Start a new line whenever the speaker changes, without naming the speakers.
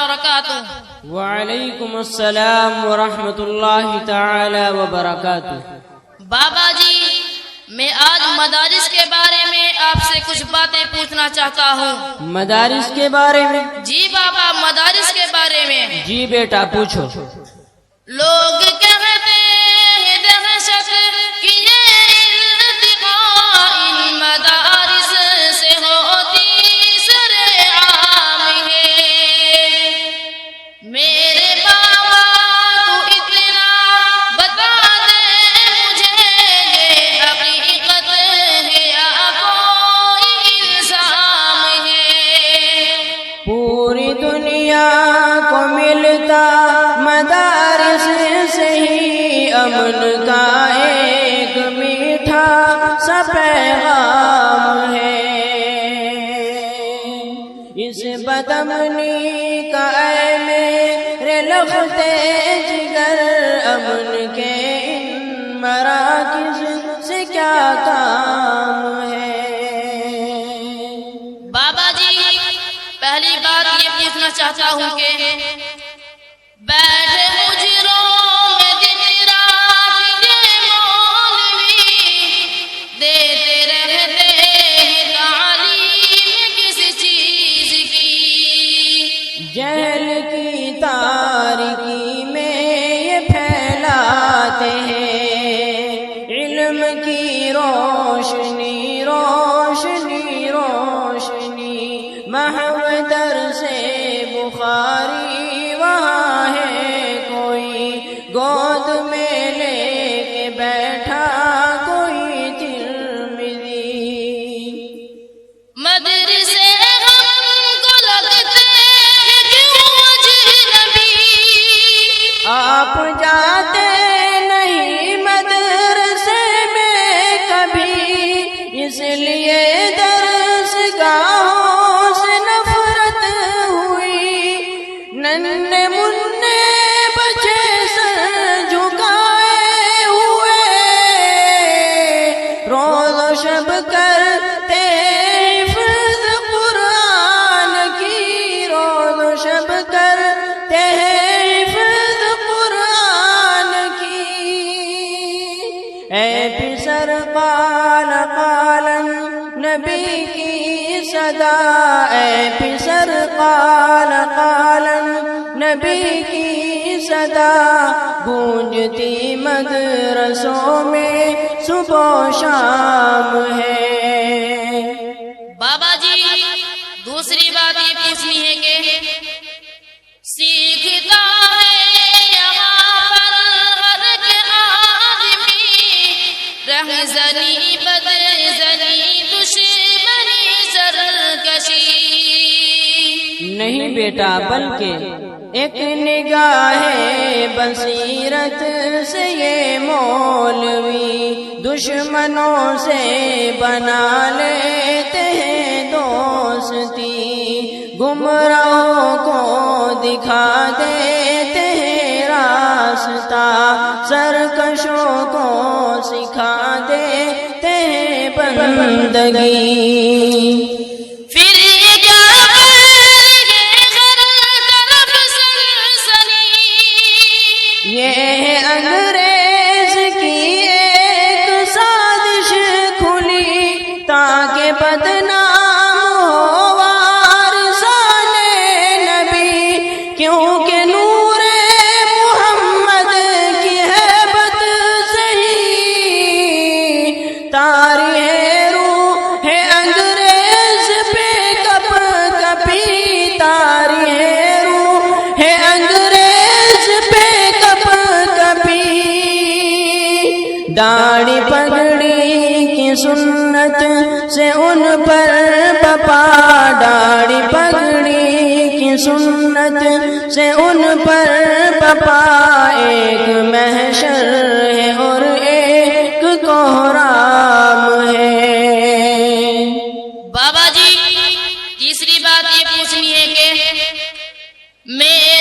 وبرکاتہ۔
وعلیکم السلام ورحمۃ اللہ تعالی وبرکاتہ۔
بابا جی، میں آج مدارس کے بارے میں آپ سے کچھ باتیں پوچھنا چاہتا ہوں۔
مدارس کے بارے میں؟
جی بابا، مدارس کے بارے میں۔
جی بیٹا پوچھو۔
لوگ کہتے ہیں دہشت کہ یہ ارتقاء ان مدارس سے ہوتی سرعام ہے۔ میرے بابا تو اتنا بتا دے مجھے، یہ حقیقت ہے یا کوئی الزام ہے؟
پوری دنیا کو ملتا مدارس سے ہی امن کا ایک میٹھا سا پیغام ہے۔ اس بدامنی کا اے میرے لختے جگر، امن کے ان مراکز سے کیا کام ہے؟
بابا جی، پہلی بات یہ پوچھنا چاہتا ہوں کہ بیٹھے مجروں میں دن رات یہ مولوی دیتے رہتے ہیں تعلیم کس چیز کی؟
جہل کی تاریکی میں یہ پھیلاتے ہیں علم کی روشنی، روشنی روشنی، محو در سے بخاری وہاں ہے کوئی گود میں لے کے بیٹھا کوئی ترمذی۔
مدرسے ہم کو لگتے ہیں کیوں اجنبی؟
آپ جاتے نہیں مدرسے میں کبھی، اس لیے درس گاہوں سے نفرت ہوئی۔ ننھے منھے بچے سر جھکائے ہوئے، روز و شب کرتے حفظ قرآن کی، روز و شب کرتے حفظ قرآن کی۔ اے پسر قال قالا نبی کی صدا، اے پسر قال قالا نبی کی صدا، گونجتی مدرسوں میں صبح و شام ہے۔
بابا جی، دوسری بات یہ پوچھنی ہے کہ سیکھتا ہے یہاں پر ہر ایک آدمی، رہزنی بدزنی دشمنی سرکشی؟
نہیں بیٹا، بلکہ ایک نگاہ بصیرت سے یہ مولوی دشمنوں سے بنا لیتے ہیں دوستی، گمراہوں کو دکھا دیتے ہیں راستہ، سرکشوں کو سکھا دیتے ہیں بندگی۔
پھر یہ کیا ہر طرف سنسنی؟
یہ ہے انگریز کی ایک سازش کھلی، تاکہ بدنام ہو وارثان نبی، کیونکہ نور محمد کی ہیبت سے ہی طاری ہے روح ہے انگریز پہ کپ کپی، طاری ہے روح ہے انگریز پہ کپ کپی۔ داڑھی پگڑی کی سنت سے ان پر بپا، داڑھی پگڑی کی سنت سے ان پر بپا، ایک محشر ہے اور ایک کوہرام ہے۔
بابا جی، تیسری بات یہ پوچھنی ہے کہ میں